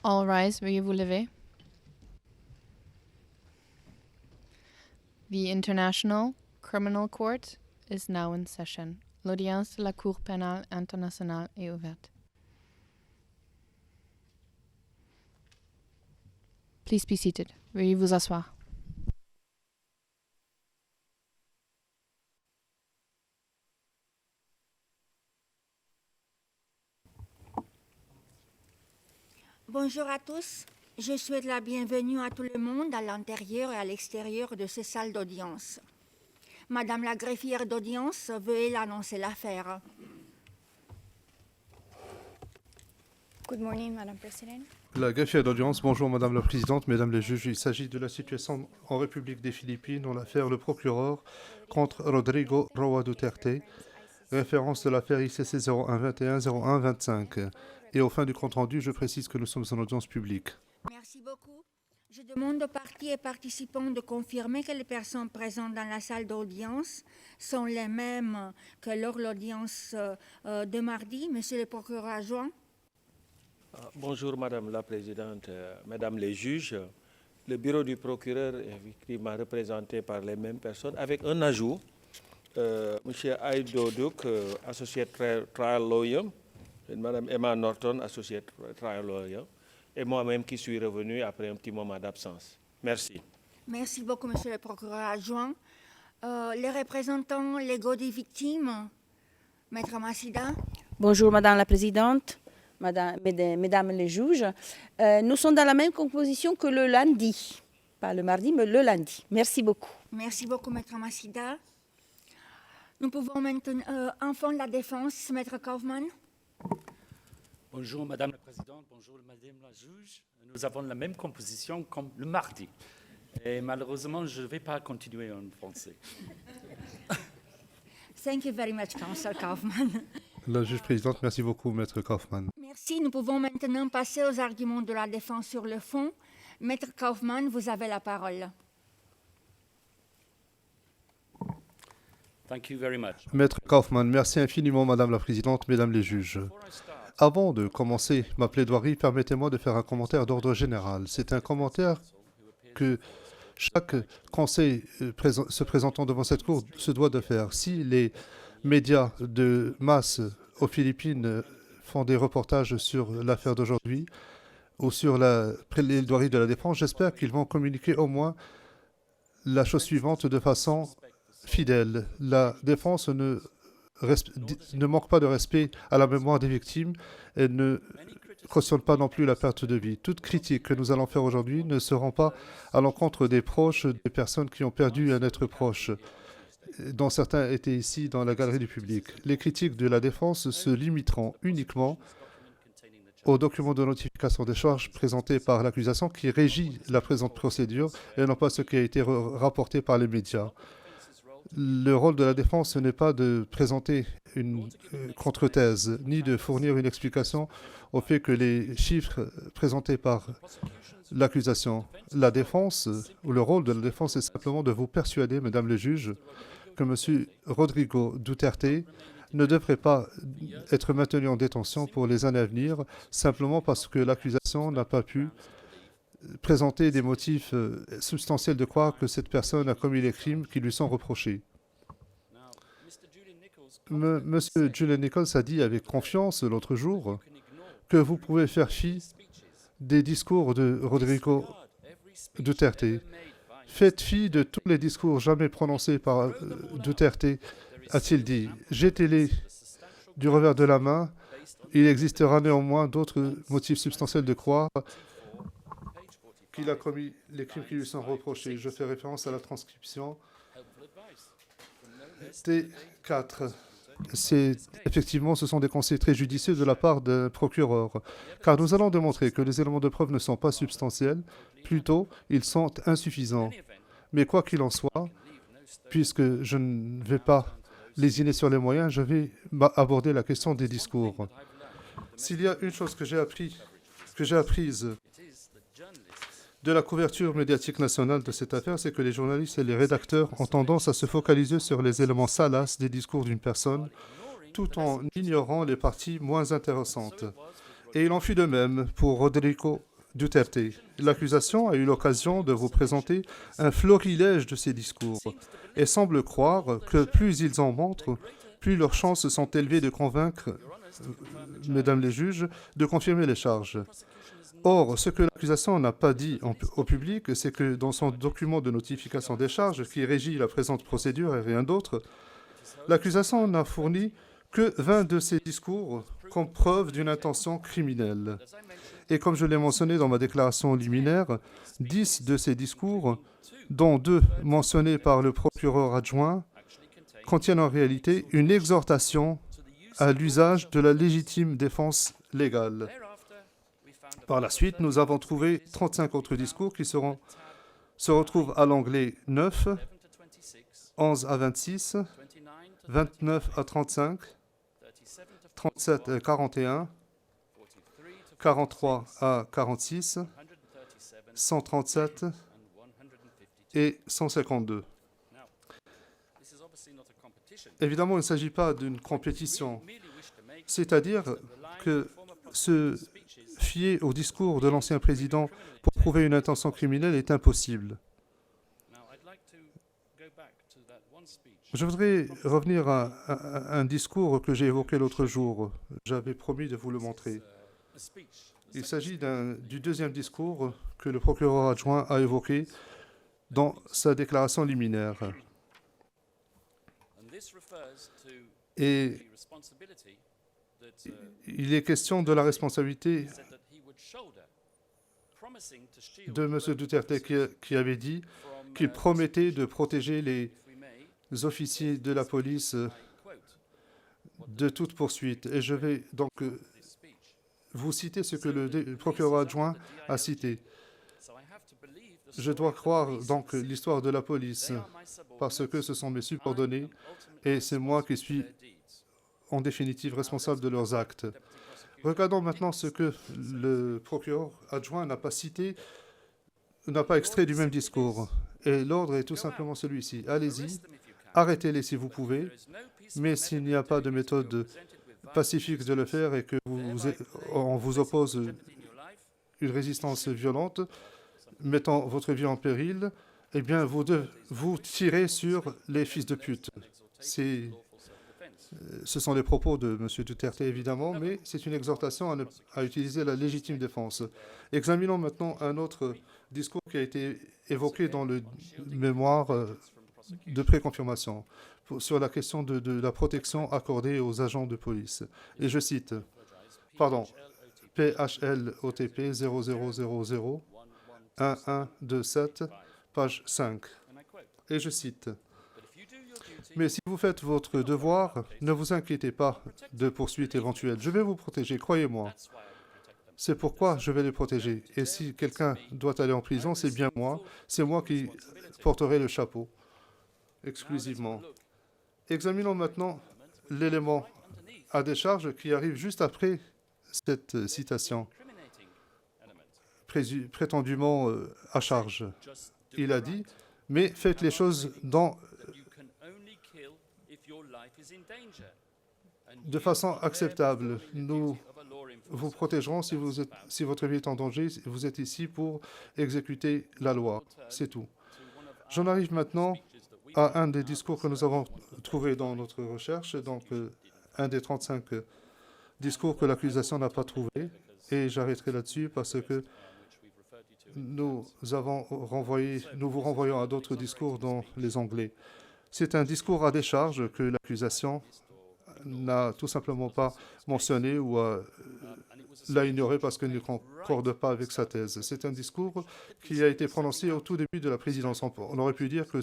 All rise, veuillez vous lever. The International Criminal Court is now in session. L'audience de la Cour pénale internationale est ouverte. Please be seated. Veuillez vous asseoir. Bonjour à tous. Je souhaite la bienvenue à tout le monde à l'intérieur et à l'extérieur de ces salles d'audience. Madame la greffière d'audience, veuillez annoncer l'affaire. Good morning, Madam President. La greffière d'audience, bonjour Madame la Présidente, Mesdames les juges. Il s'agit de la situation en République des Philippines dans l'affaire Le Procureur contre Rodrigo Roa Duterte, référence de l'affaire ICC 0121-0125. Et au fin du compte-rendu, je précise que nous sommes en audience publique. Merci beaucoup. Je demande aux parties et participants de confirmer que les personnes présentes dans la salle d'audience sont les mêmes que lors de l'audience de mardi. Monsieur le procureur adjoint. Bonjour Madame la Présidente, Mesdames les juges. Le bureau du procureur est effectivement représenté par les mêmes personnes avec un ajout. Monsieur Aido Duc, associate trial lawyer, et Madame Emma Norton, associate trial lawyer, et moi-même qui suis revenu après un petit moment d'absence. Merci. Merci beaucoup, Monsieur le procureur adjoint. Les représentants légaux des victimes, Maître Massida. Bonjour Madame la Présidente, Mesdames les juges. Nous sommes dans la même composition que le lundi. Pas le mardi, mais le lundi. Merci beaucoup. Merci beaucoup, Maître Massida. Nous pouvons maintenant entendre la défense, Maître Kaufmann. Bonjour Madame la Présidente, bonjour Madame la juge. Nous avons la même composition comme le mardi. Et malheureusement, je ne vais pas continuer en français. Thank you very much, Counsel Kaufmann. La juge présidente, merci beaucoup, Maître Kaufmann. Merci. Nous pouvons maintenant passer aux arguments de la défense sur le fond. Maître Kaufmann, vous avez la parole. Thank you very much. Maître Kaufmann, merci infiniment, Madame la Présidente, Mesdames les juges. Avant de commencer ma plaidoirie, permettez-moi de faire un commentaire d'ordre général. C'est un commentaire que chaque conseil se présentant devant cette Cour se doit de faire. Si les médias de masse aux Philippines font des reportages sur l'affaire d'aujourd'hui ou sur la plaidoirie de la défense, j'espère qu'ils vont communiquer au moins la chose suivante de façon fidèle. La défense ne manque pas de respect à la mémoire des victimes et ne cautionne pas non plus la perte de vie. Toute critique que nous allons faire aujourd'hui ne seront pas à l'encontre des proches, des personnes qui ont perdu un être proche, dont certains étaient ici dans la galerie du public. Les critiques de la défense se limiteront uniquement aux documents de notification des charges présentés par l'accusation qui régit la présente procédure et non pas ce qui a été rapporté par les médias. Le rôle de la défense, ce n'est pas de présenter une contre-thèse, ni de fournir une explication au fait que les chiffres présentés par l'accusation. La défense, ou le rôle de la défense, est simplement de vous persuader, mesdames les juges, que M. Rodrigo Duterte ne devrait pas être maintenu en détention pour les années à venir, simplement parce que l'accusation n'a pas pu présenter des motifs substantiels de croire que cette personne a commis les crimes qui lui sont reprochés. Monsieur Julian Nichols a dit avec confiance l'autre jour que vous pouvez faire fi des discours de Rodrigo Duterte. Faites fi de tous les discours jamais prononcés par Duterte, a-t-il dit. Jetez-les du revers de la main. Il existera néanmoins d'autres motifs substantiels de croire qu'il a commis les crimes qui lui sont reprochés. Je fais référence à la transcription T4. Effectivement, ce sont des conseils très judicieux de la part d'un procureur, car nous allons démontrer que les éléments de preuve ne sont pas substantiels, plutôt ils sont insuffisants. Mais quoi qu'il en soit, puisque je ne vais pas lésiner sur les moyens, je vais aborder la question des discours. S'il y a une chose que j'ai apprise de la couverture médiatique nationale de cette affaire, c'est que les journalistes et les rédacteurs ont tendance à se focaliser sur les éléments salaces des discours d'une personne, tout en ignorant les parties moins intéressantes. Et il en fut de même pour Rodrigo Duterte. L'accusation a eu l'occasion de vous présenter un florilège de ces discours et semble croire que plus ils en montrent, plus leurs chances sont élevées de convaincre, mesdames les juges, de confirmer les charges. Or, ce que l'accusation n'a pas dit au public, c'est que dans son document de notification des charges, qui régit la présente procédure et rien d'autre, l'accusation n'a fourni que 20 de ces discours comme preuve d'une intention criminelle. Et comme je l'ai mentionné dans ma déclaration liminaire, 10 de ces discours, dont 2 mentionnés par le procureur adjoint, contiennent en réalité une exhortation à l'usage de la légitime défense légale. Par la suite, nous avons trouvé 35 autres discours qui se retrouvent à l'onglet 9, 11 à 26, 29 à 35, 37 à 41, 43 à 46, 137 et 152. Évidemment, il ne s'agit pas d'une compétition, c'est-à-dire que se fier au discours de l'ancien président pour prouver une intention criminelle est impossible. Je voudrais revenir à un discours que j'ai évoqué l'autre jour. J'avais promis de vous le montrer. Il s'agit du deuxième discours que le procureur adjoint a évoqué dans sa déclaration liminaire. Et il est question de la responsabilité de M. Duterte qui avait dit qu'il promettait de protéger les officiers de la police de toute poursuite. Et je vais donc vous citer ce que le procureur adjoint a cité. Je dois croire donc l'histoire de la police parce que ce sont mes subordonnés et c'est moi qui suis en définitive responsable de leurs actes. Regardons maintenant ce que le procureur adjoint n'a pas cité, n'a pas extrait du même discours. Et l'ordre est tout simplement celui-ci. Allez-y, arrêtez-les si vous pouvez, mais s'il n'y a pas de méthode pacifique de le faire et que on vous oppose une résistance violente, mettant votre vie en péril, eh bien, vous tirez sur les fils de pute. Ce sont les propos de M. Duterte, évidemment, mais c'est une exhortation à utiliser la légitime défense. Examinons maintenant un autre discours qui a été évoqué dans le mémoire de préconfirmation sur la question de la protection accordée aux agents de police. Et je cite, PHLOTP 0000 1127, page 5. Et je cite, « Mais si vous faites votre devoir, ne vous inquiétez pas de poursuites éventuelles. Je vais vous protéger, croyez-moi. C'est pourquoi je vais les protéger. Et si quelqu'un doit aller en prison, c'est bien moi. C'est moi qui porterai le chapeau, exclusivement. » Examinons maintenant l'élément à décharge qui arrive juste après cette citation, prétendument à charge. Il a dit, mais faites les choses de façon acceptable. Nous vous protégerons si votre vie est en danger. Vous êtes ici pour exécuter la loi. C'est tout. J'en arrive maintenant à un des discours que nous avons trouvé dans notre recherche, donc un des 35 discours que l'accusation n'a pas trouvé. Et j'arrêterai là-dessus parce que nous vous renvoyons à d'autres discours dans les onglets. C'est un discours à décharge que l'accusation n'a tout simplement pas mentionné ou l'a ignoré parce qu'elle ne concorde pas avec sa thèse. C'est un discours qui a été prononcé au tout début de la présidence. On aurait pu dire que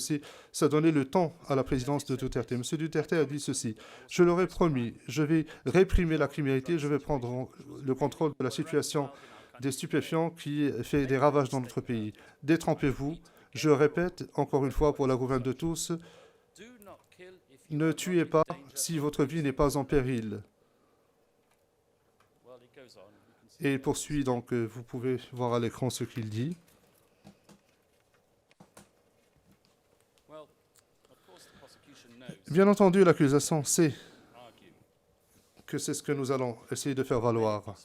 ça donnait le temps à la présidence de Duterte. M. Duterte a dit ceci, « Je leur ai promis, je vais réprimer la criminalité, je vais prendre le contrôle de la situation des stupéfiants qui fait des ravages dans notre pays. Détrempez-vous. Je répète encore une fois pour la gouverne de tous, ne tuez pas si votre vie n'est pas en péril. » Et il poursuit, donc vous pouvez voir à l'écran ce qu'il dit. Bien entendu, l'accusation sait que c'est ce que nous allons essayer de faire valoir,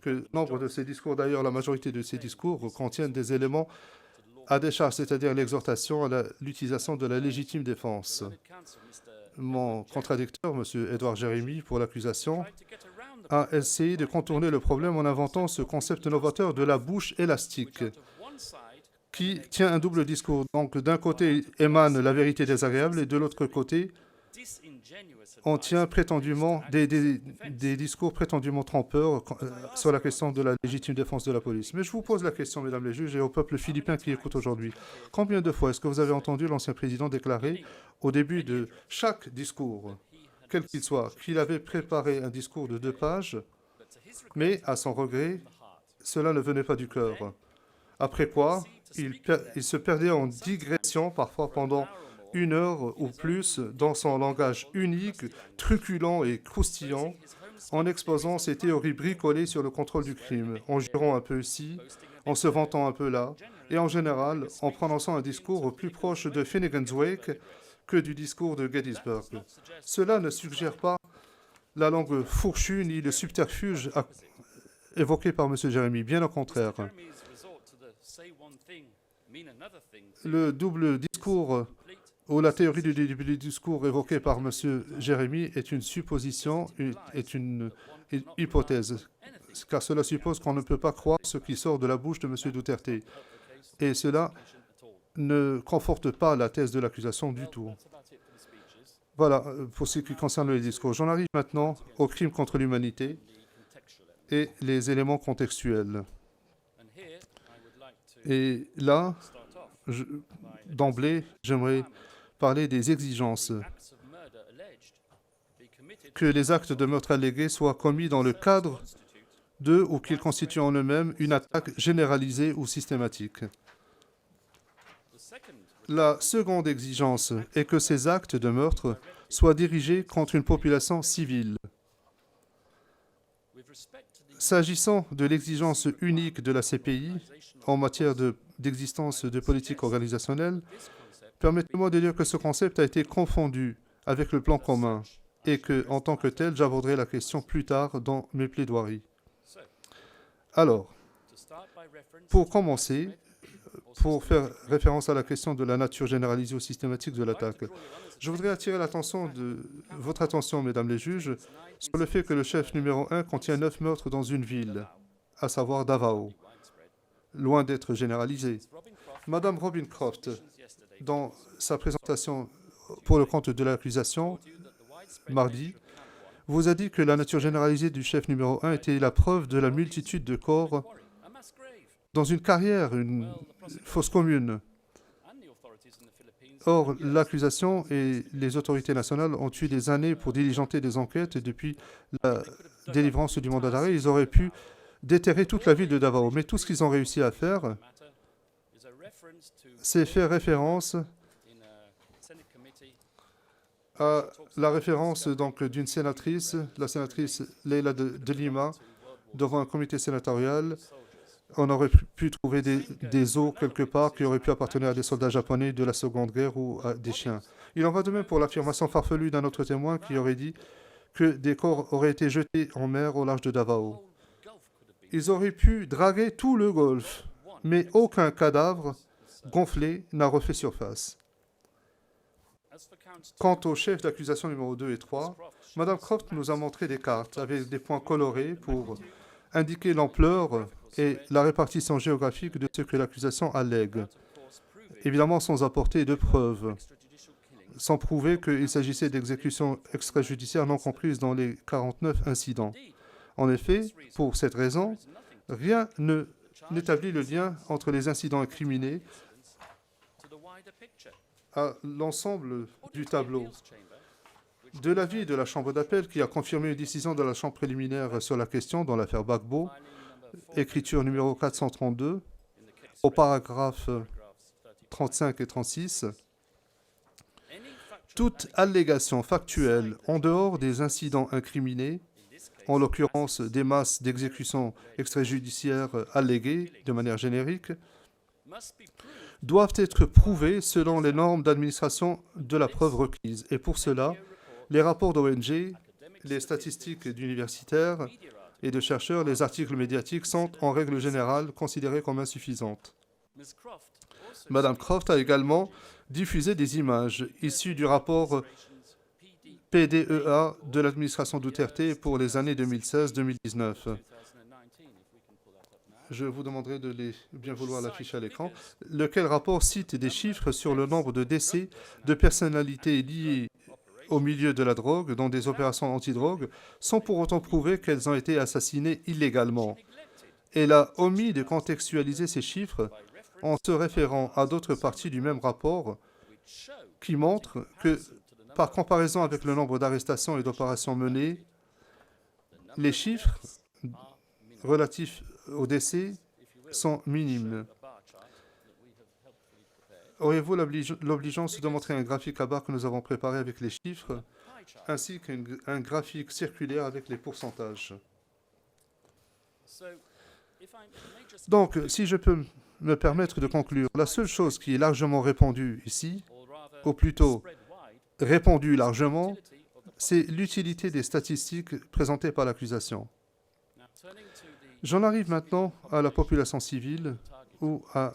que nombre de ces discours, d'ailleurs la majorité de ces discours, contiennent des éléments à décharge, c'est-à-dire l'exhortation à l'utilisation de la légitime défense. Mon contradicteur, M. Edouard Jérémy, pour l'accusation, a essayé de contourner le problème en inventant ce concept novateur de la bouche élastique, qui tient un double discours. Donc, d'un côté émane la vérité désagréable et de l'autre côté, on tient prétendument des discours prétendument trompeurs sur la question de la légitime défense de la police. Mais je vous pose la question, mesdames les juges, et au peuple philippin qui écoute aujourd'hui. Combien de fois est-ce que vous avez entendu l'ancien président déclarer au début de chaque discours, quel qu'il soit, qu'il avait préparé un discours de 2 pages, mais à son regret, cela ne venait pas du cœur. Après quoi, il se perdait en digression, parfois pendant 1 heure ou plus, dans son langage unique, truculent et croustillant, en exposant ses théories bricolées sur le contrôle du crime, en jurant un peu ici, en se vantant un peu là, et en général, en prononçant un discours plus proche de Finnegan's Wake que du discours de Gettysburg. Cela ne suggère pas la langue fourchue ni le subterfuge évoqué par M. Jérémy, bien au contraire. Le double discours ou la théorie du double discours évoquée par M. Jérémy est une supposition, est une hypothèse, car cela suppose qu'on ne peut pas croire ce qui sort de la bouche de M. Duterte. Et cela ne conforte pas la thèse de l'accusation du tout. Voilà, pour ce qui concerne les discours. J'en arrive maintenant aux crimes contre l'humanité et les éléments contextuels. Et là, d'emblée, j'aimerais parler des exigences que les actes de meurtre allégués soient commis dans le cadre de ou qu'ils constituent en eux-mêmes une attaque généralisée ou systématique. La seconde exigence est que ces actes de meurtre soient dirigés contre une population civile. S'agissant de l'exigence unique de la CPI en matière d'existence de politique organisationnelle, permettez-moi de dire que ce concept a été confondu avec le plan commun et que, en tant que tel, j'aborderai la question plus tard dans mes plaidoiries. Alors, pour commencer, pour faire référence à la question de la nature généralisée ou systématique de l'attaque, je voudrais attirer votre attention, mesdames les juges, sur le fait que le chef numéro 1 contient 9 meurtres dans une ville, à savoir Davao, loin d'être généralisé. Madame Robin Croft, dans sa présentation pour le compte de l'accusation, mardi, vous a dit que la nature généralisée du chef numéro 1 était la preuve de la multitude de corps dans une carrière, une fosse commune. Or, l'accusation et les autorités nationales ont eu des années pour diligenter des enquêtes et depuis la délivrance du mandat d'arrêt, ils auraient pu déterrer toute la ville de Davao. Mais tout ce qu'ils ont réussi à faire, c'est faire référence à la référence d'une sénatrice, la sénatrice Leila de Lima, devant un comité sénatorial. On aurait pu trouver des os quelque part qui auraient pu appartenir à des soldats japonais de la Seconde Guerre ou à des chiens. Il en va de même pour l'affirmation farfelue d'un autre témoin qui aurait dit que des corps auraient été jetés en mer au large de Davao. Ils auraient pu draguer tout le golfe, mais aucun cadavre gonflé n'a refait surface. Quant au chef d'accusation numéro 2 et 3, Mme Croft nous a montré des cartes avec des points colorés pour indiquer l'ampleur et la répartition géographique de ce que l'accusation allègue, évidemment sans apporter de preuves, sans prouver qu'il s'agissait d'exécutions extrajudiciaires non comprises dans les 49 incidents. En effet, pour cette raison, rien n'établit le lien entre les incidents incriminés à l'ensemble du tableau. De l'avis de la Chambre d'appel, qui a confirmé une décision de la Chambre préliminaire sur la question dans l'affaire Gbagbo, écriture numéro 432, au paragraphe 35 et 36, toute allégation factuelle en dehors des incidents incriminés, en l'occurrence des masses d'exécutions extrajudiciaires alléguées de manière générique, doivent être prouvées selon les normes d'administration de la preuve requise. Et pour cela, les rapports d'ONG, les statistiques d'universitaires et de chercheurs, les articles médiatiques sont en règle générale considérés comme insuffisants. Madame Croft a également diffusé des images issues du rapport PDEA de l'administration Duterte pour les années 2016-2019. Je vous demanderai de bien vouloir l'afficher à l'écran, lequel rapport cite des chiffres sur le nombre de décès de personnalités liées au milieu de la drogue dans des opérations antidrogue, sans pour autant prouver qu'elles ont été assassinées illégalement. Elle a omis de contextualiser ces chiffres en se référant à d'autres parties du même rapport qui montrent que, par comparaison avec le nombre d'arrestations et d'opérations menées, les chiffres relatifs aux décès sont minimes. Auriez-vous l'obligeance de montrer un graphique à barre que nous avons préparé avec les chiffres, ainsi qu'un graphique circulaire avec les pourcentages? Donc, si je peux me permettre de conclure, la seule chose qui est largement répandue ici, ou plutôt répandue largement, c'est l'utilité des statistiques présentées par l'accusation. J'en arrive maintenant à la population civile ou à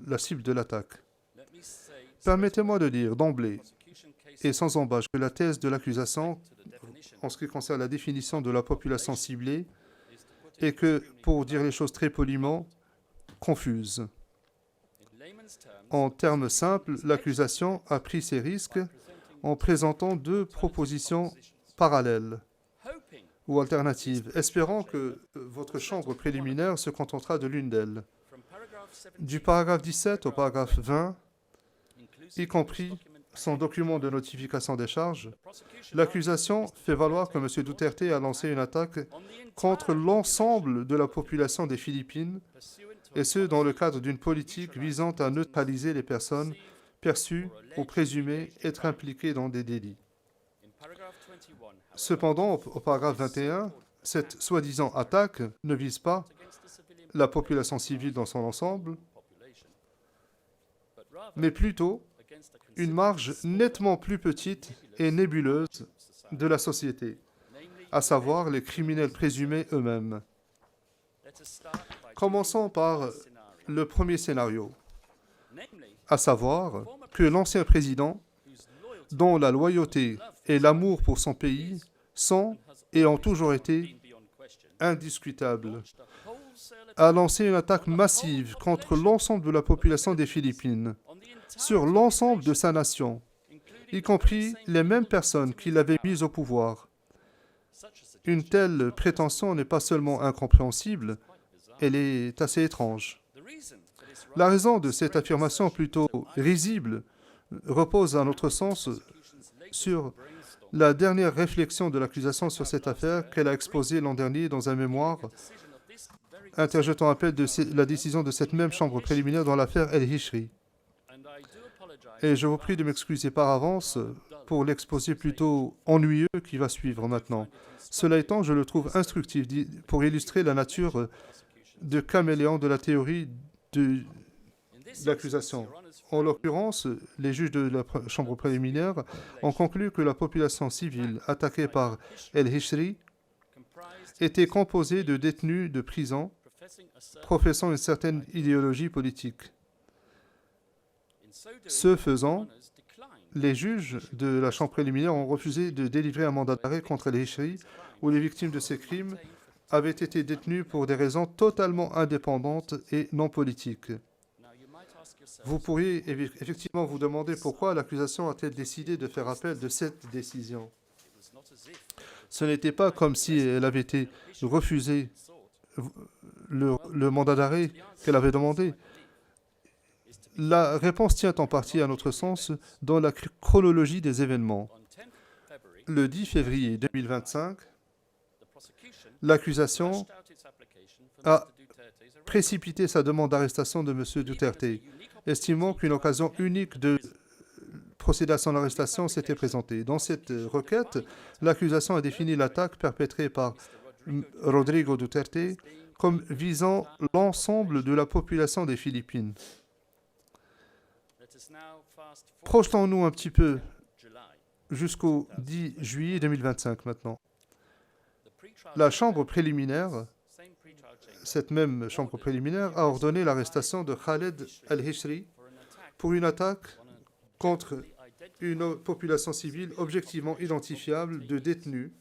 la cible de l'attaque. Permettez-moi de dire d'emblée et sans embâche que la thèse de l'accusation, en ce qui concerne la définition de la population ciblée, est que, pour dire les choses très poliment, confuse. En termes simples, l'accusation a pris ses risques en présentant deux propositions parallèles ou alternatives, espérant que votre chambre préliminaire se contentera de l'une d'elles. Du paragraphe 17 au paragraphe 20, y compris son document de notification des charges, l'accusation fait valoir que M. Duterte a lancé une attaque contre l'ensemble de la population des Philippines, et ce, dans le cadre d'une politique visant à neutraliser les personnes perçues ou présumées être impliquées dans des délits. Cependant, au paragraphe 21, cette soi-disant attaque ne vise pas la population civile dans son ensemble, mais plutôt une marge nettement plus petite et nébuleuse de la société, à savoir les criminels présumés eux-mêmes. Commençons par le premier scénario, à savoir que l'ancien président, dont la loyauté et l'amour pour son pays sont et ont toujours été indiscutables, a lancé une attaque massive contre l'ensemble de la population des Philippines, sur l'ensemble de sa nation, y compris les mêmes personnes qui l'avaient mise au pouvoir. Une telle prétention n'est pas seulement incompréhensible, elle est assez étrange. La raison de cette affirmation plutôt risible repose, à notre sens, sur la dernière réflexion de l'accusation sur cette affaire qu'elle a exposée l'an dernier dans un mémoire interjetant appel de la décision de cette même chambre préliminaire dans l'affaire El Hishri. Et je vous prie de m'excuser par avance pour l'exposé plutôt ennuyeux qui va suivre maintenant. Cela étant, je le trouve instructif pour illustrer la nature de caméléon de la théorie de l'accusation. En l'occurrence, les juges de la chambre préliminaire ont conclu que la population civile attaquée par El Hishri était composée de détenus de prison professant une certaine idéologie politique. Ce faisant, les juges de la chambre préliminaire ont refusé de délivrer un mandat d'arrêt contre El Hishri où les victimes de ces crimes avaient été détenues pour des raisons totalement indépendantes et non politiques. Vous pourriez effectivement vous demander pourquoi l'accusation a-t-elle décidé de faire appel de cette décision. Ce n'était pas comme si elle avait été refusée le mandat d'arrêt qu'elle avait demandé. La réponse tient en partie, à notre sens, dans la chronologie des événements. Le 10 février 2025, l'accusation a précipité sa demande d'arrestation de M. Duterte, estimant qu'une occasion unique de procéder à son arrestation s'était présentée. Dans cette requête, l'accusation a défini l'attaque perpétrée par Rodrigo Duterte comme visant l'ensemble de la population des Philippines. Projetons-nous un petit peu jusqu'au 10 juillet 2025 maintenant. La chambre préliminaire, cette même chambre préliminaire, a ordonné l'arrestation de Khaled al-Hishri pour une attaque contre une population civile objectivement identifiable de détenus,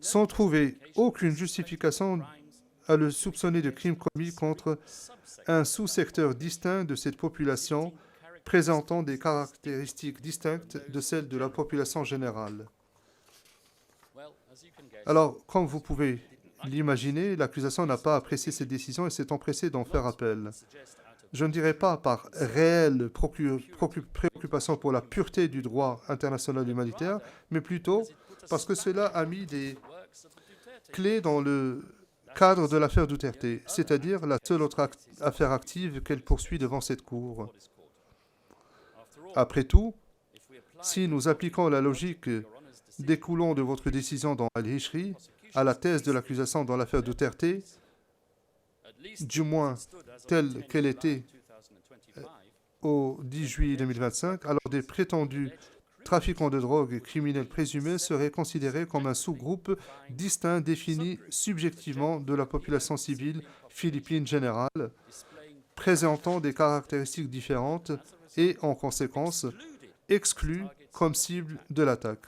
sans trouver aucune justification à le soupçonner de crimes commis contre un sous-secteur distinct de cette population présentant des caractéristiques distinctes de celles de la population générale. Alors, comme vous pouvez l'imaginer, l'accusation n'a pas apprécié cette décision et s'est empressée d'en faire appel. Je ne dirais pas par réelle préoccupation pour la pureté du droit international humanitaire, mais plutôt parce que cela a mis des clés dans le cadre de l'affaire Duterte, c'est-à-dire la seule autre affaire active qu'elle poursuit devant cette Cour. Après tout, si nous appliquons la logique découlant de votre décision dans Al-Hishri à la thèse de l'accusation dans l'affaire Duterte, du moins telle qu'elle était au 10 juillet 2025, alors des prétendus trafiquants de drogue et criminels présumés seraient considérés comme un sous-groupe distinct défini subjectivement de la population civile philippine générale, présentant des caractéristiques différentes et, en conséquence, exclus comme cible de l'attaque.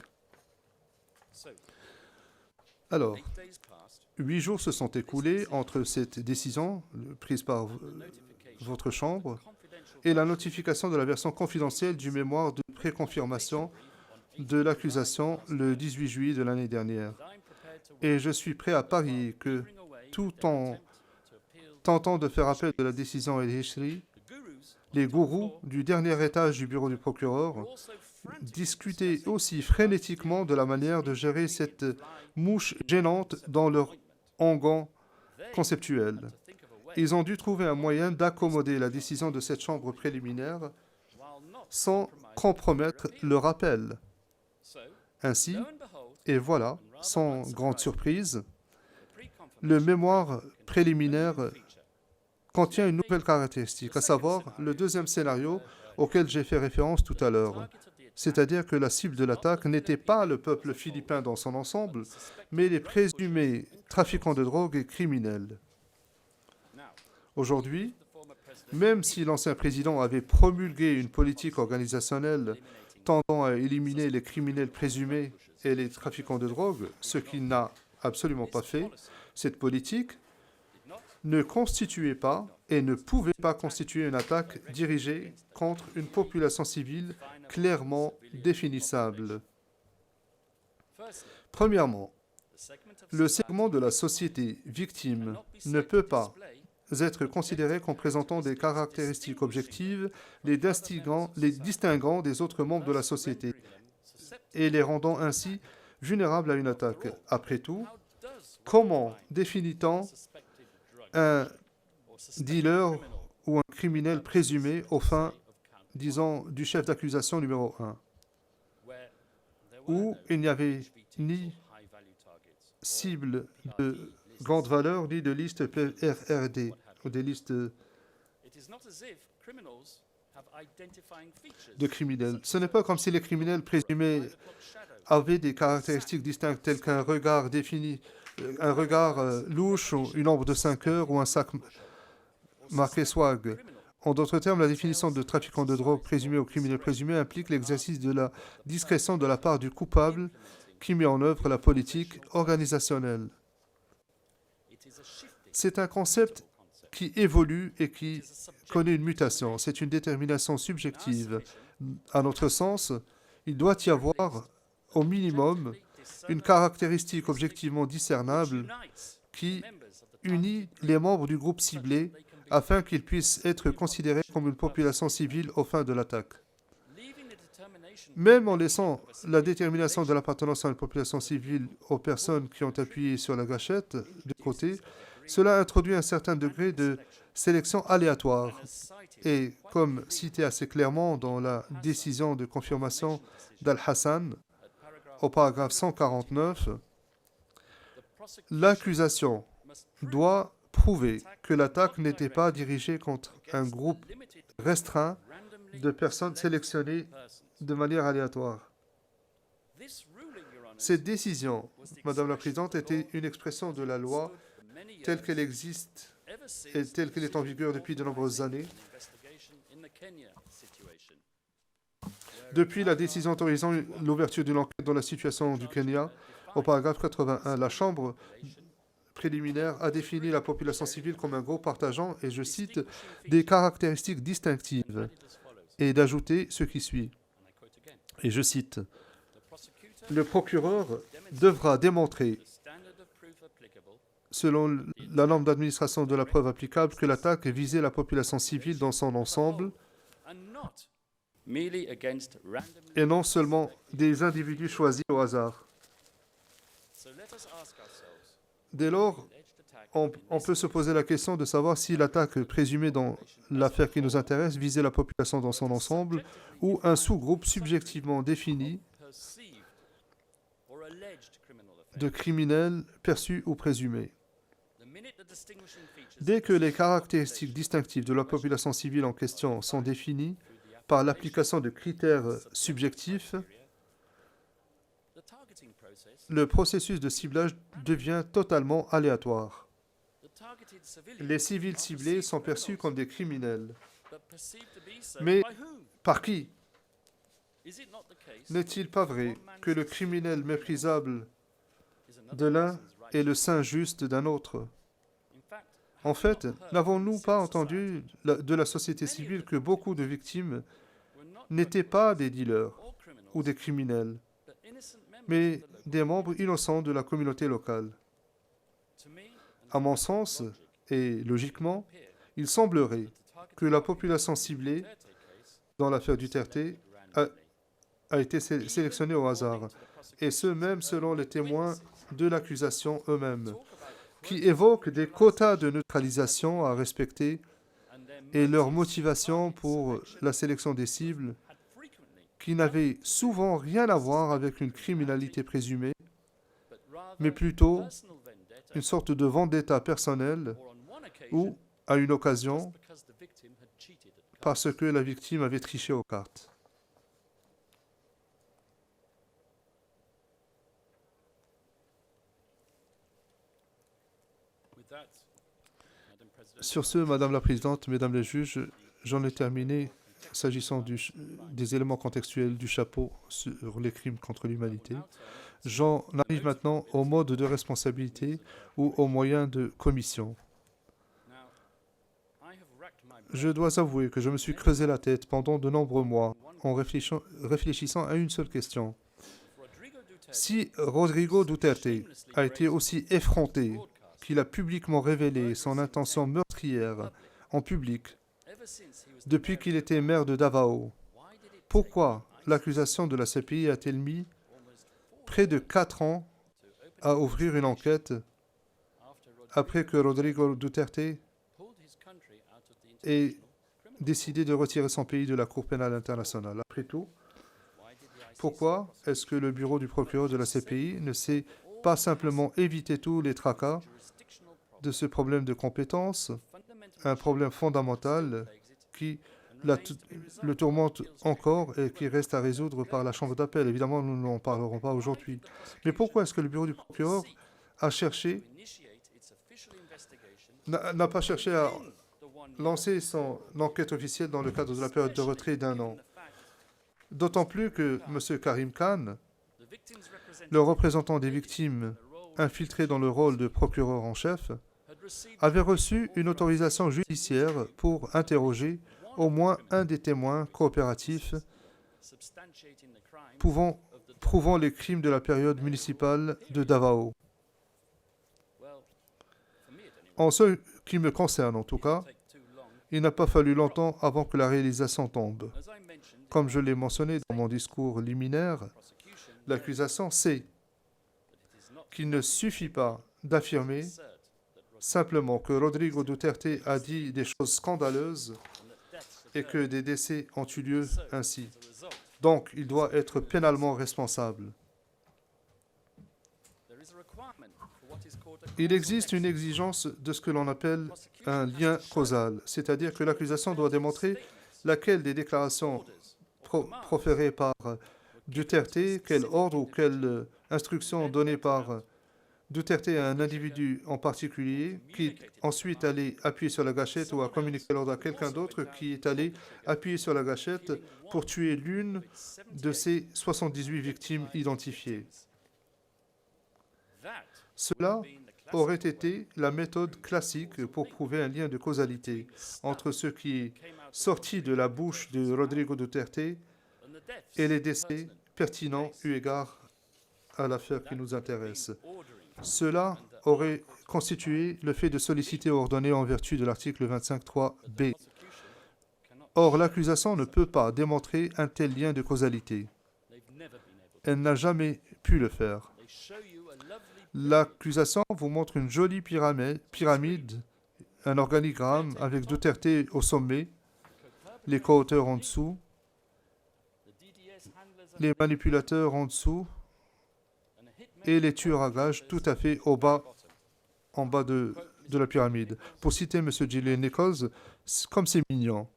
Alors, 8 jours se sont écoulés entre cette décision prise par votre Chambre et la notification de la version confidentielle du mémoire de préconfirmation de l'accusation le 18 juillet de l'année dernière. Et je suis prêt à parier que, tout en tentant de faire appel de la décision El-Hishri, les gourous du dernier étage du bureau du procureur discutaient aussi frénétiquement de la manière de gérer cette mouche gênante dans leur onguent conceptuel. Ils ont dû trouver un moyen d'accommoder la décision de cette chambre préliminaire sans compromettre le rappel. Ainsi, et voilà, sans grande surprise, le mémoire préliminaire contient une nouvelle caractéristique, à savoir le deuxième scénario auquel j'ai fait référence tout à l'heure. C'est-à-dire que la cible de l'attaque n'était pas le peuple philippin dans son ensemble, mais les présumés trafiquants de drogue et criminels. Aujourd'hui, même si l'ancien président avait promulgué une politique organisationnelle tendant à éliminer les criminels présumés et les trafiquants de drogue, ce qu'il n'a absolument pas fait, cette politique ne constituait pas et ne pouvait pas constituer une attaque dirigée contre une population civile clairement définissable. Premièrement, le segment de la société victime ne peut pas être considéré comme présentant des caractéristiques objectives les distinguant des autres membres de la société et les rendant ainsi vulnérables à une attaque. Après tout, comment définit-on un dealer ou un criminel présumé aux fins, disons, du chef d'accusation numéro 1, où il n'y avait ni cible de grande valeur, ni de liste PRRD, ou des listes de criminels. Ce n'est pas comme si les criminels présumés avaient des caractéristiques distinctes telles qu'un regard défini, un regard louche, ou une ombre de 5 heures, ou un sac marqué swag. En d'autres termes, la définition de trafiquant de drogue présumé ou criminel présumé implique l'exercice de la discrétion de la part du coupable qui met en œuvre la politique organisationnelle. C'est un concept qui évolue et qui connaît une mutation. C'est une détermination subjective. À notre sens, il doit y avoir, au minimum, une caractéristique objectivement discernable qui unit les membres du groupe ciblé afin qu'ils puissent être considérés comme une population civile aux fins de l'attaque. Même en laissant la détermination de l'appartenance à une population civile aux personnes qui ont appuyé sur la gâchette de côté, cela introduit un certain degré de sélection aléatoire. Et comme cité assez clairement dans la décision de confirmation d'Al-Hassan, au paragraphe 149, l'accusation doit prouver que l'attaque n'était pas dirigée contre un groupe restreint de personnes sélectionnées de manière aléatoire. Cette décision, Madame la Présidente, était une expression de la loi telle qu'elle existe et telle qu'elle est en vigueur depuis de nombreuses années. Depuis la décision autorisant l'ouverture d'une enquête dans la situation du Kenya, au paragraphe 81, la Chambre préliminaire a défini la population civile comme un groupe partageant, et je cite, des caractéristiques distinctives, et d'ajouter ce qui suit. Et je cite, le procureur devra démontrer, selon la norme d'administration de la preuve applicable, que l'attaque visait la population civile dans son ensemble et non seulement des individus choisis au hasard. Dès lors, on peut se poser la question de savoir si l'attaque présumée dans l'affaire qui nous intéresse visait la population dans son ensemble ou un sous-groupe subjectivement défini de criminels perçus ou présumés. Dès que les caractéristiques distinctives de la population civile en question sont définies par l'application de critères subjectifs, le processus de ciblage devient totalement aléatoire. Les civils ciblés sont perçus comme des criminels. Mais par qui? N'est-il pas vrai que le criminel méprisable de l'un est le saint juste d'un autre? En fait, n'avons-nous pas entendu de la société civile que beaucoup de victimes n'étaient pas des dealers ou des criminels, mais des membres innocents de la communauté locale? À mon sens, et logiquement, il semblerait que la population ciblée dans l'affaire Duterte a été sélectionnée au hasard, et ce même selon les témoins de l'accusation eux-mêmes, qui évoquent des quotas de neutralisation à respecter et leur motivation pour la sélection des cibles qui n'avaient souvent rien à voir avec une criminalité présumée, mais plutôt une sorte de vendetta personnelle ou, à une occasion, parce que la victime avait triché aux cartes. Sur ce, Madame la Présidente, Mesdames les juges, j'en ai terminé s'agissant des éléments contextuels du chapeau sur les crimes contre l'humanité. J'en arrive maintenant au mode de responsabilité ou aux moyens de commission. Je dois avouer que je me suis creusé la tête pendant de nombreux mois en réfléchissant à une seule question. Si Rodrigo Duterte a été aussi effronté qu'il a publiquement révélé son intention meurtrière en public depuis qu'il était maire de Davao, pourquoi l'accusation de la CPI a-t-elle mis près de 4 ans à ouvrir une enquête après que Rodrigo Duterte ait décidé de retirer son pays de la Cour pénale internationale? Après tout, pourquoi est-ce que le bureau du procureur de la CPI ne s'est pas simplement évité tous les tracas de ce problème de compétence, un problème fondamental qui le tourmente encore et qui reste à résoudre par la Chambre d'appel? Évidemment, nous n'en parlerons pas aujourd'hui. Mais pourquoi est-ce que le bureau du procureur n'a pas cherché à lancer son enquête officielle dans le cadre de la période de retrait d'1 an? D'autant plus que M. Karim Khan, le représentant des victimes infiltré dans le rôle de procureur en chef, avait reçu une autorisation judiciaire pour interroger au moins un des témoins coopératifs prouvant les crimes de la période municipale de Davao. En ce qui me concerne, en tout cas, il n'a pas fallu longtemps avant que la réalisation tombe. Comme je l'ai mentionné dans mon discours liminaire, l'accusation sait qu'il ne suffit pas d'affirmer simplement que Rodrigo Duterte a dit des choses scandaleuses et que des décès ont eu lieu ainsi. Donc, il doit être pénalement responsable. Il existe une exigence de ce que l'on appelle un lien causal, c'est-à-dire que l'accusation doit démontrer laquelle des déclarations proférées par Duterte, quel ordre ou quelle instructions données par Duterte à un individu en particulier, qui est ensuite allé appuyer sur la gâchette ou a communiqué l'ordre à quelqu'un d'autre qui est allé appuyer sur la gâchette pour tuer l'une de ces 78 victimes identifiées. Cela aurait été la méthode classique pour prouver un lien de causalité entre ce qui est sorti de la bouche de Rodrigo Duterte et les décès pertinents eu égard à l'affaire qui nous intéresse. Cela aurait constitué le fait de solliciter ou ordonner en vertu de l'article 25.3b. Or, l'accusation ne peut pas démontrer un tel lien de causalité. Elle n'a jamais pu le faire. L'accusation vous montre une jolie pyramide, un organigramme avec Duterte au sommet, les co-auteurs en dessous, les manipulateurs en dessous et les tueurs à gages tout à fait en bas de la pyramide. Pour citer M. Gillian Nichols, comme c'est mignon.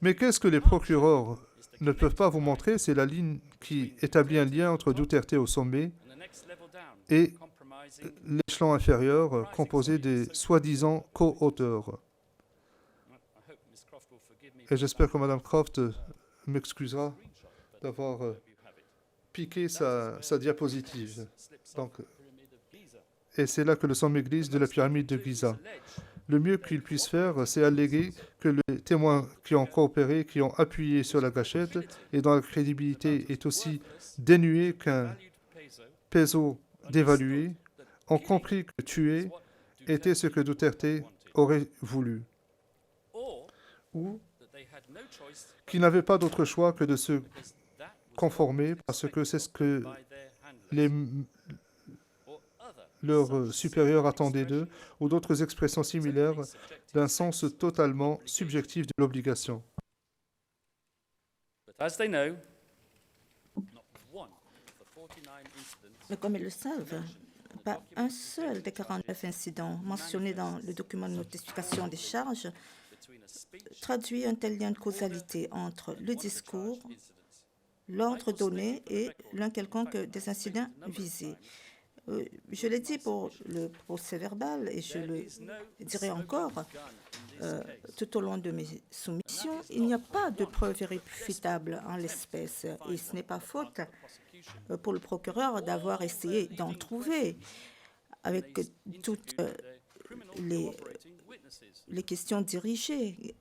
Mais qu'est-ce que les procureurs ne peuvent pas vous montrer? C'est la ligne qui établit un lien entre Duterte au sommet et l'échelon inférieur composé des soi-disant co-auteurs. Et j'espère que Mme Croft m'excusera d'avoir piqué sa diapositive. Donc, et c'est là que le sommet glisse de la pyramide de Giza. Le mieux qu'il puisse faire, c'est alléguer que les témoins qui ont coopéré, qui ont appuyé sur la gâchette et dont la crédibilité est aussi dénuée qu'un peso dévalué, ont compris que tuer était ce que Duterte aurait voulu. Ou qu'ils n'avaient pas d'autre choix que de se conformer parce que c'est ce que leurs supérieurs attendaient d'eux, ou d'autres expressions similaires d'un sens totalement subjectif de l'obligation. Mais comme ils le savent, pas un seul des 49 incidents mentionnés dans le document de notification des charges traduit un tel lien de causalité entre le discours, l'ordre donné et l'un quelconque des incidents visés. Je l'ai dit pour le procès-verbal et je le dirai encore tout au long de mes soumissions, il n'y a pas de preuve irréfutable en l'espèce et ce n'est pas faute pour le procureur d'avoir essayé d'en trouver avec toutes les questions dirigées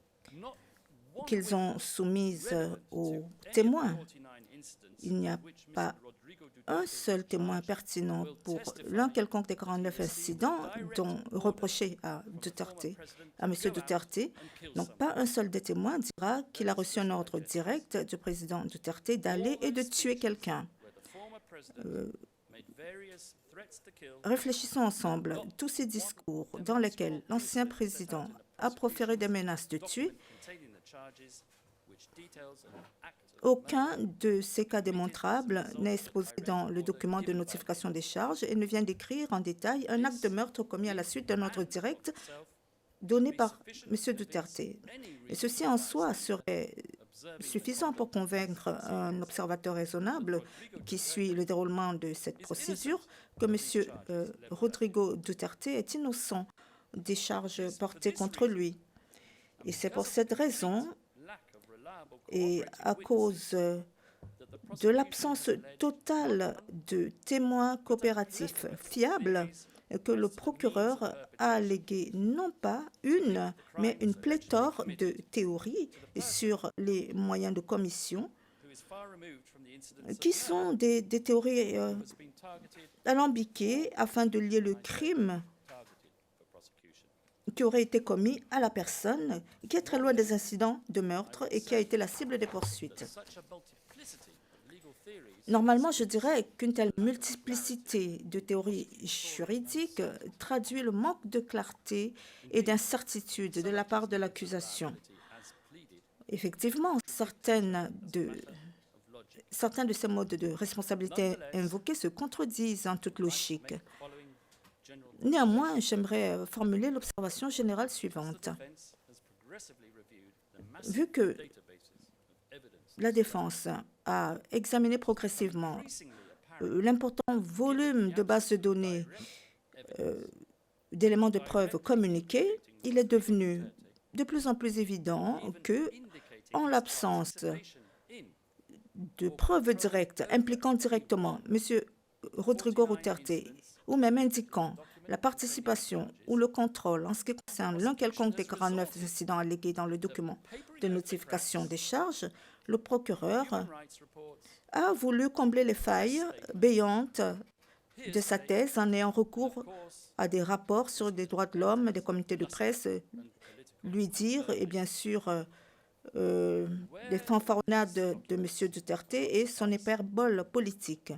qu'ils ont soumises aux témoins. Il n'y a pas un seul témoin pertinent pour l'un quelconque des 49 incidents dont reproché à M. Duterte. Donc, pas un seul des témoins dira qu'il a reçu un ordre direct du président Duterte d'aller et de tuer quelqu'un. Réfléchissons ensemble. Tous ces discours dans lesquels l'ancien président a proféré des menaces de tuer, aucun de ces cas démontrables n'est exposé dans le document de notification des charges et ne vient décrire en détail un acte de meurtre commis à la suite d'un ordre direct donné par M. Duterte. Et ceci en soi serait suffisant pour convaincre un observateur raisonnable qui suit le déroulement de cette procédure que M. Rodrigo Duterte est innocent des charges portées contre lui. Et c'est pour cette raison et à cause de l'absence totale de témoins coopératifs fiables que le procureur a allégué non pas une, mais une pléthore de théories sur les moyens de commission qui sont des théories alambiquées afin de lier le crime qui aurait été commis à la personne qui est très loin des incidents de meurtre et qui a été la cible des poursuites. Normalement, je dirais qu'une telle multiplicité de théories juridiques traduit le manque de clarté et d'incertitude de la part de l'accusation. Effectivement, certains de ces modes de responsabilité invoqués se contredisent en toute logique. Néanmoins, j'aimerais formuler l'observation générale suivante. Vu que la défense a examiné progressivement l'important volume de bases de données d'éléments de preuve communiqués, il est devenu de plus en plus évident que, en l'absence de preuves directes impliquant directement M. Rodrigo Duterte ou même indiquant la participation ou le contrôle en ce qui concerne l'un quelconque des 49 incidents allégués dans le document de notification des charges, le procureur a voulu combler les failles béantes de sa thèse en ayant recours à des rapports sur des droits de l'homme, des communautés de presse, lui dire, et bien sûr, les fanfaronnades de M. Duterte et son hyperbole politique.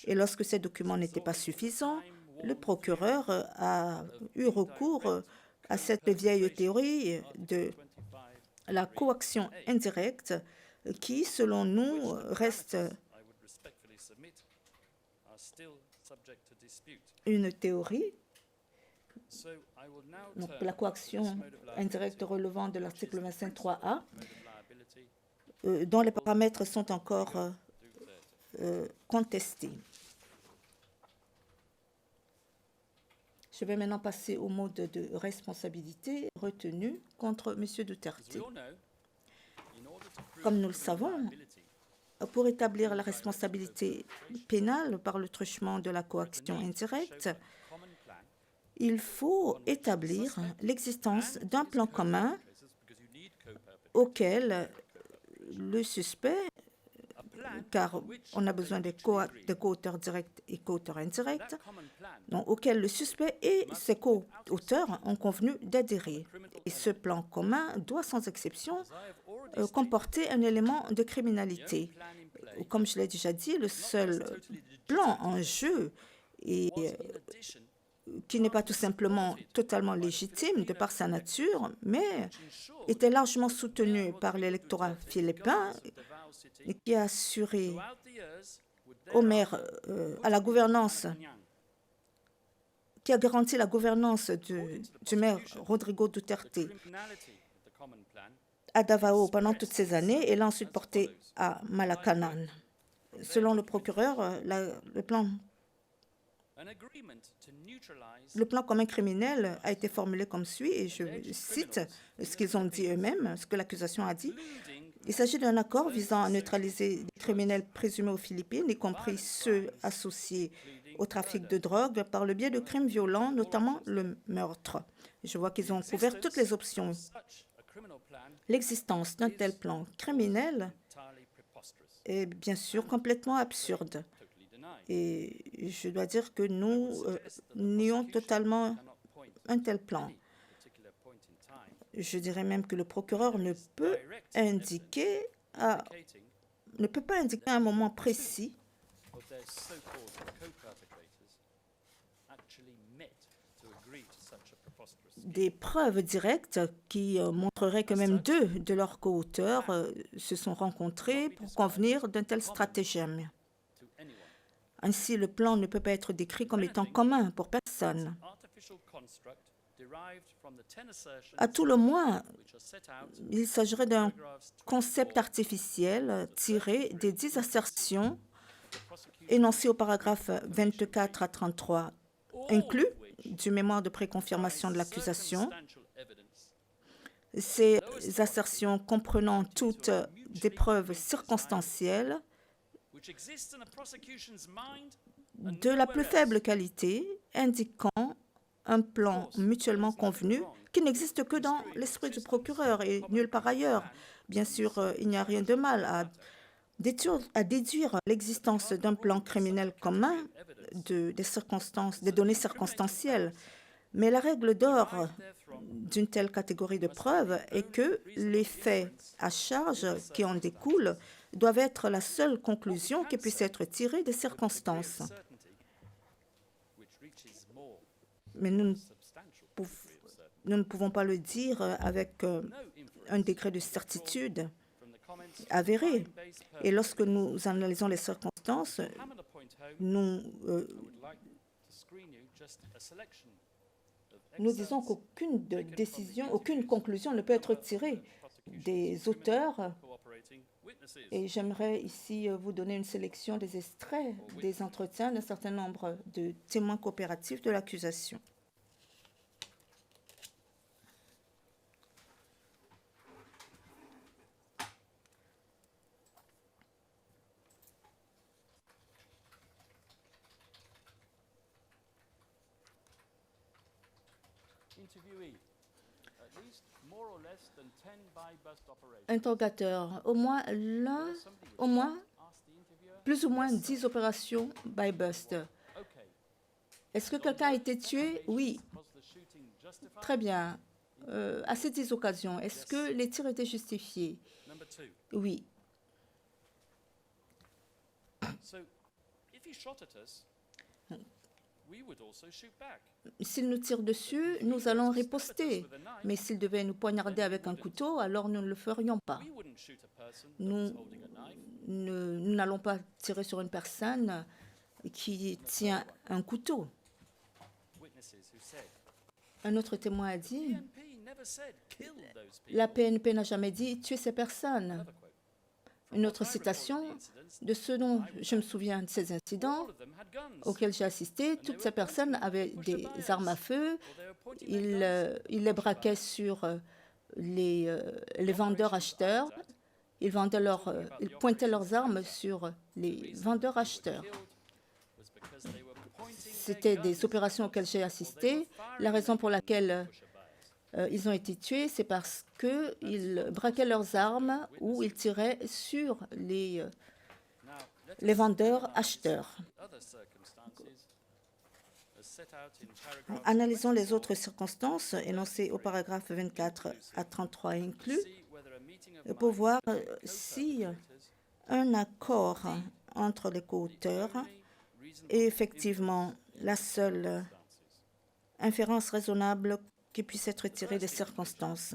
Et lorsque ces documents n'étaient pas suffisants, le procureur a eu recours à cette vieille théorie de la coaction indirecte qui, selon nous, reste une théorie. Donc, la coaction indirecte relevant de l'article 25.3a, dont les paramètres sont encore contestés. Je vais maintenant passer au mode de responsabilité retenu contre M. Duterte. Comme nous le savons, pour établir la responsabilité pénale par le truchement de la coaction indirecte, il faut établir l'existence d'un plan commun auquel le suspect, car on a besoin de co-auteurs directs et co-auteurs indirects, donc auquel le suspect et ses co-auteurs ont convenu d'adhérer. Et ce plan commun doit, sans exception, comporter un élément de criminalité. Comme je l'ai déjà dit, le seul plan en jeu et qui n'est pas tout simplement totalement légitime de par sa nature, mais était largement soutenu par l'électorat philippin et qui a assuré au maire, à la gouvernance, qui a garanti la gouvernance du maire Rodrigo Duterte à Davao pendant toutes ces années et l'a ensuite porté à Malacanan. Selon le procureur, le plan commun criminel a été formulé comme suit, et je cite ce qu'ils ont dit eux-mêmes, ce que l'accusation a dit. Il s'agit d'un accord visant à neutraliser les criminels présumés aux Philippines, y compris ceux associés au trafic de drogue, par le biais de crimes violents, notamment le meurtre. Je vois qu'ils ont couvert toutes les options. L'existence d'un tel plan criminel est bien sûr complètement absurde. Et je dois dire que nous nions totalement un tel plan. Je dirais même que le procureur ne peut pas indiquer à un moment précis des preuves directes qui montreraient que même deux de leurs co-auteurs se sont rencontrés pour convenir d'un tel stratagème. Ainsi, le plan ne peut pas être décrit comme étant commun pour personne. À tout le moins, il s'agirait d'un concept artificiel tiré des 10 assertions énoncées au paragraphe 24 à 33 inclus du mémoire de préconfirmation de l'accusation. Ces assertions comprenant toutes des preuves circonstancielles de la plus faible qualité, indiquant un plan mutuellement convenu qui n'existe que dans l'esprit du procureur et nulle part ailleurs. Bien sûr, il n'y a rien de mal à déduire l'existence d'un plan criminel commun des données circonstancielles. Mais la règle d'or d'une telle catégorie de preuves est que les faits à charge qui en découlent doivent être la seule conclusion qui puisse être tirée des circonstances. Mais nous ne pouvons pas le dire avec un degré de certitude avéré. Et lorsque nous analysons les circonstances, nous nous disons qu'aucune décision, aucune conclusion ne peut être tirée des auteurs. Et j'aimerais ici vous donner une sélection des extraits des entretiens d'un certain nombre de témoins coopératifs de l'accusation. Interrogateur, au moins plus ou moins 10 opérations by bust. Est-ce que quelqu'un a été tué? Oui. Très bien. À ces 10 occasions, est-ce que les tirs étaient justifiés? Oui. S'il nous tire dessus, nous allons riposter. Mais s'il devait nous poignarder avec un couteau, alors nous ne le ferions pas. Nous n'allons pas tirer sur une personne qui tient un couteau. Un autre témoin a dit, la PNP n'a jamais dit tuer ces personnes. Une autre citation, de ce dont je me souviens de ces incidents auxquels j'ai assisté, toutes ces personnes avaient des armes à feu, ils les braquaient sur les vendeurs-acheteurs, ils pointaient leurs armes sur les vendeurs-acheteurs. C'était des opérations auxquelles j'ai assisté. La raison pour laquelle ils ont été tués, c'est parce qu'ils braquaient leurs armes ou ils tiraient sur les vendeurs-acheteurs. Analysons les autres circonstances énoncées au paragraphe 24 à 33 inclus pour voir si un accord entre les co-auteurs est effectivement la seule inférence raisonnable qui puisse être tirée des circonstances.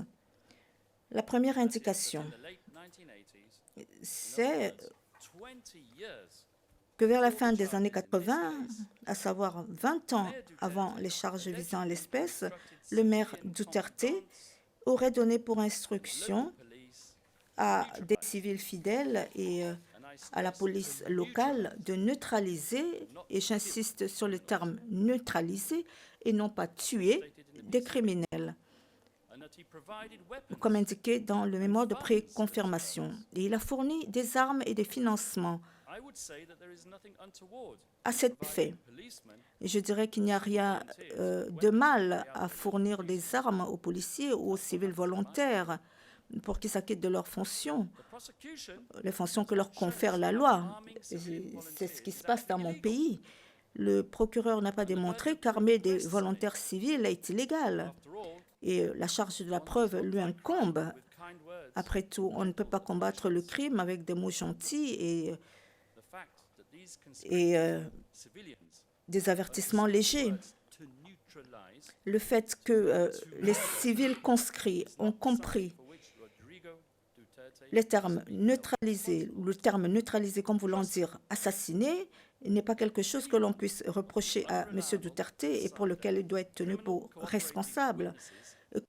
La première indication, c'est que vers la fin des années 80, à savoir 20 ans avant les charges visant l'espèce, le maire Duterte aurait donné pour instruction à des civils fidèles et à la police locale de neutraliser, et j'insiste sur le terme neutraliser et non pas tuer, des criminels, comme indiqué dans le mémoire de préconfirmation. Et il a fourni des armes et des financements à cet effet. Et je dirais qu'il n'y a rien de mal à fournir des armes aux policiers ou aux civils volontaires pour qu'ils s'acquittent de leurs fonctions, les fonctions que leur confère la loi. C'est ce qui se passe dans mon pays. Le procureur n'a pas démontré qu'armer des volontaires civils est illégal. Et la charge de la preuve lui incombe. Après tout, on ne peut pas combattre le crime avec des mots gentils et des avertissements légers. Le fait que les civils conscrits ont compris les termes neutralisés, ou le terme neutralisé comme voulant dire assassiner, n'est pas quelque chose que l'on puisse reprocher à M. Duterte et pour lequel il doit être tenu pour responsable.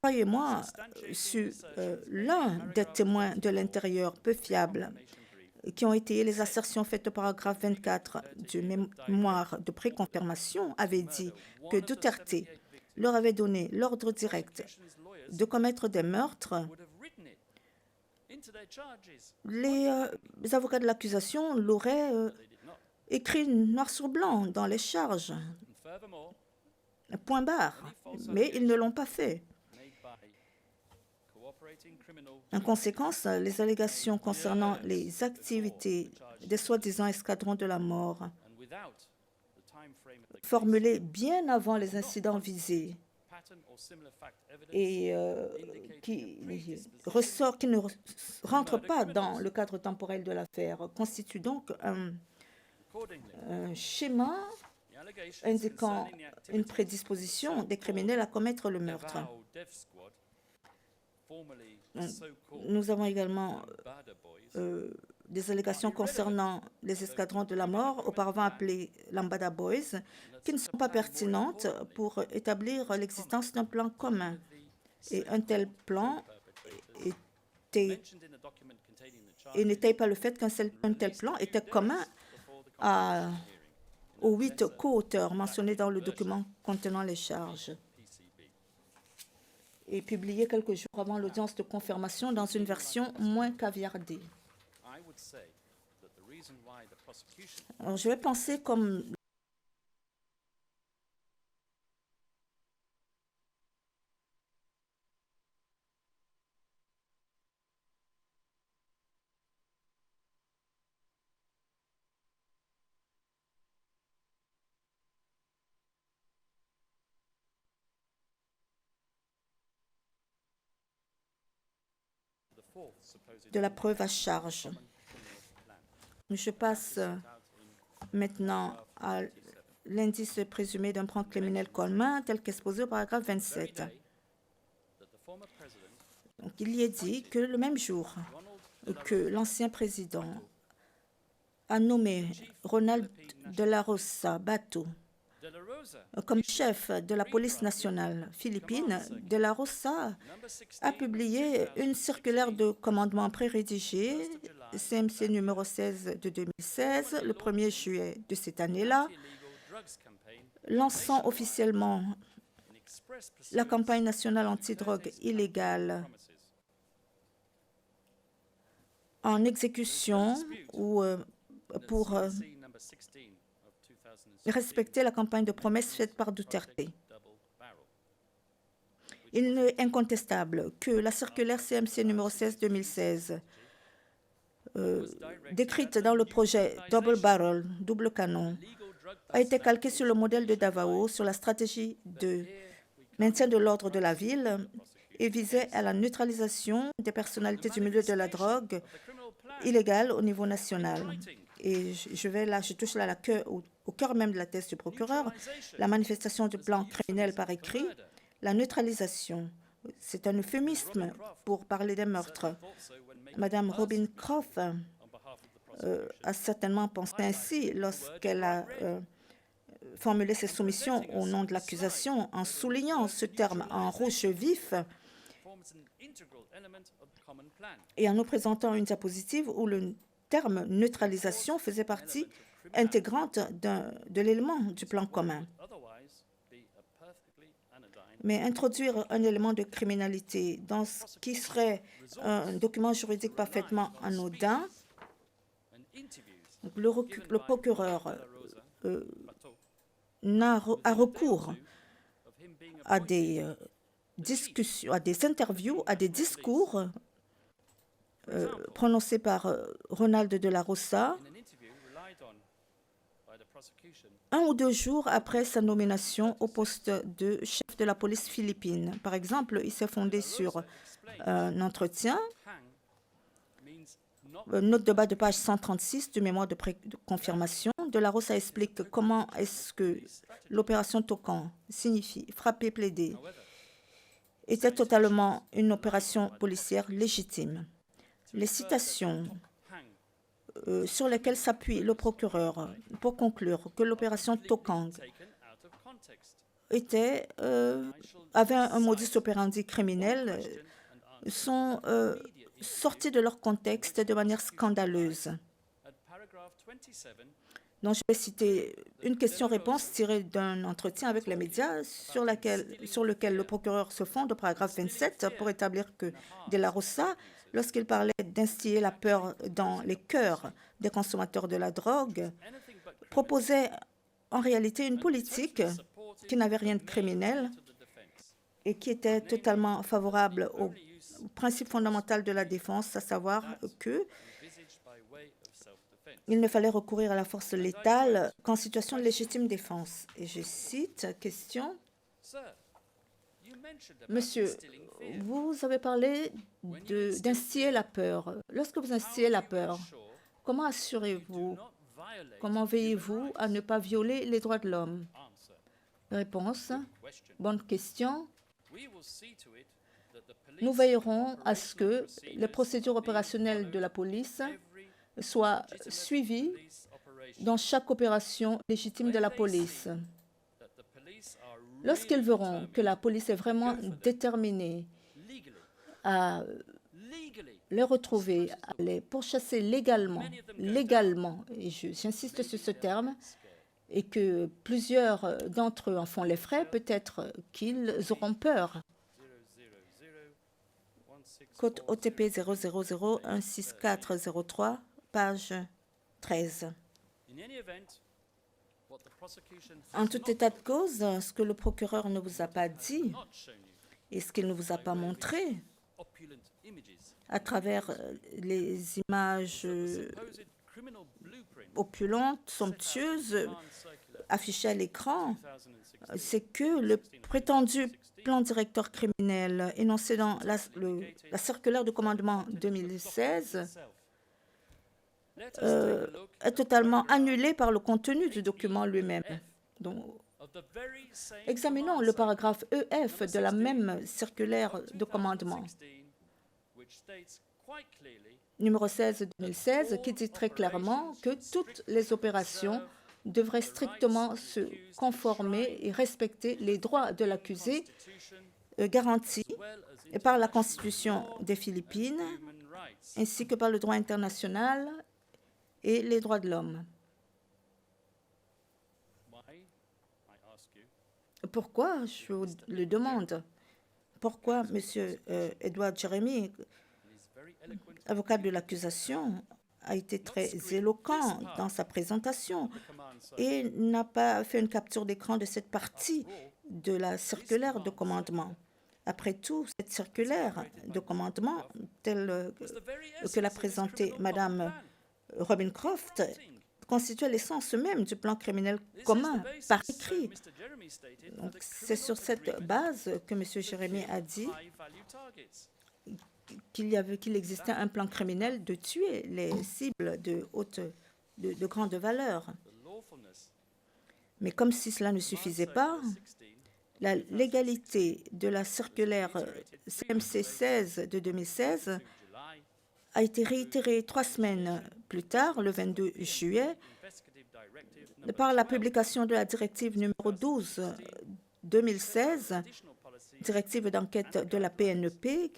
Croyez-moi, sur l'un des témoins de l'intérieur peu fiables qui ont été les assertions faites au paragraphe 24 du mémoire de préconfirmation avait dit que Duterte leur avait donné l'ordre direct de commettre des meurtres. Les avocats de l'accusation l'auraient écrit noir sur blanc dans les charges, point barre, mais ils ne l'ont pas fait. En conséquence, les allégations concernant les activités des soi-disant escadrons de la mort, formulées bien avant les incidents visés et qui ne rentrent pas dans le cadre temporel de l'affaire, constituent donc un schéma indiquant une prédisposition des criminels à commettre le meurtre. Nous avons également des allégations concernant les escadrons de la mort, auparavant appelés Lambada Boys, qui ne sont pas pertinentes pour établir l'existence d'un plan commun. Et un tel plan n'était pas le fait qu'un tel plan était commun aux 8 co-auteurs mentionnés dans le document contenant les charges et publié quelques jours avant l'audience de confirmation dans une version moins caviardée. Alors, je vais penser comme de la preuve à charge. Je passe maintenant à l'indice présumé d'un plan criminel commun tel qu'exposé au paragraphe 27. Donc, il y est dit que le même jour que l'ancien président a nommé Ronald De La Rosa Bato comme chef de la police nationale philippine, De La Rosa a publié une circulaire de commandement pré-rédigée, CMC numéro 16 de 2016, le 1er juillet de cette année-là, lançant officiellement la campagne nationale anti-drogue illégale en exécution ou pour respecter la campagne de promesses faite par Duterte. Il est incontestable que la circulaire CMC numéro 16-2016, décrite dans le projet Double Barrel, double canon, a été calquée sur le modèle de Davao, sur la stratégie de maintien de l'ordre de la ville et visait à la neutralisation des personnalités du milieu de la drogue illégale au niveau national. Et je touche là au cœur même de la thèse du procureur, la manifestation du plan criminel par écrit, la neutralisation. C'est un euphémisme pour parler des meurtres. Madame Robin Croft a certainement pensé ainsi lorsqu'elle a formulé ses soumissions au nom de l'accusation en soulignant ce terme en rouge vif et en nous présentant une diapositive où le terme neutralisation faisait partie intégrante de l'élément du plan commun. Mais introduire un élément de criminalité dans ce qui serait un document juridique parfaitement anodin, le procureur a recours à des discussions, à des interviews, à des discours prononcés par Ronald De La Rosa 1 ou 2 jours après sa nomination au poste de chef de la police philippine. Par exemple, il s'est fondé sur un entretien, note de bas de page 136 du mémoire de confirmation. De La Rosa explique comment est-ce que l'opération Tocan signifie frapper, plaider, était totalement une opération policière légitime. Les citations sur lesquelles s'appuie le procureur pour conclure que l'opération Tokang avait un modus operandi criminel sont sorties de leur contexte de manière scandaleuse. Donc, je vais citer une question-réponse tirée d'un entretien avec les médias sur lequel le procureur se fonde au paragraphe 27 pour établir que De La Rosa, lorsqu'il parlait d'instiller la peur dans les cœurs des consommateurs de la drogue, proposait en réalité une politique qui n'avait rien de criminel et qui était totalement favorable au principe fondamental de la défense, à savoir qu'il ne fallait recourir à la force létale qu'en situation de légitime défense. Et je cite, question. Monsieur, vous avez parlé d'instiller la peur. Lorsque vous instillez la peur, comment assurez-vous, comment veillez-vous à ne pas violer les droits de l'homme? Réponse. Bonne question. Nous veillerons à ce que les procédures opérationnelles de la police soient suivis dans chaque opération légitime de la police. Lorsqu'ils verront que la police est vraiment déterminée à les retrouver, à les pourchasser légalement, et j'insiste sur ce terme, et que plusieurs d'entre eux en font les frais, peut-être qu'ils auront peur. Code OTP 000-16403, page 13. En tout état de cause, ce que le procureur ne vous a pas dit et ce qu'il ne vous a pas montré à travers les images opulentes, somptueuses, affichées à l'écran, c'est que le prétendu plan directeur criminel énoncé dans la circulaire de commandement 2016 est totalement annulé par le contenu du document lui-même. Donc, examinons le paragraphe EF de la même circulaire de commandement, numéro 16-2016, qui dit très clairement que toutes les opérations devraient strictement se conformer et respecter les droits de l'accusé garantis par la Constitution des Philippines, ainsi que par le droit international et les droits de l'homme. Pourquoi, je vous le demande, pourquoi M. Edward Jeremy, avocat de l'accusation, a été très éloquent dans sa présentation et n'a pas fait une capture d'écran de cette partie de la circulaire de commandement. Après tout, cette circulaire de commandement, telle que l'a présentée Mme Robin Croft, constitue l'essence même du plan criminel commun par écrit. C'est sur cette base que M. Jeremy a dit qu'il existait un plan criminel de tuer les cibles de grande valeur. Mais comme si cela ne suffisait pas, la légalité de la circulaire CMC 16 de 2016 a été réitérée 3 semaines plus tard, le 22 juillet, par la publication de la directive numéro 12-2016, directive d'enquête de la PNP,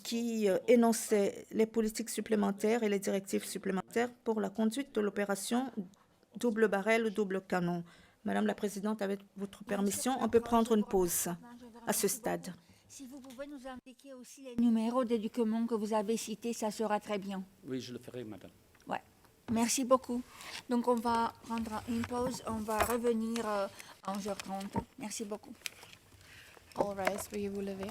qui énonçait les politiques supplémentaires et les directives supplémentaires pour la conduite de l'opération double barrel ou double canon. Madame la Présidente, avec votre permission, on peut prendre une pause à ce stade. Si vous pouvez nous indiquer aussi les numéros des documents que vous avez cités, ça sera très bien. Oui, je le ferai, madame. Ouais. Merci beaucoup. Donc, on va prendre une pause. On va revenir à 11h30. Merci beaucoup. All rise, veuillez vous lever.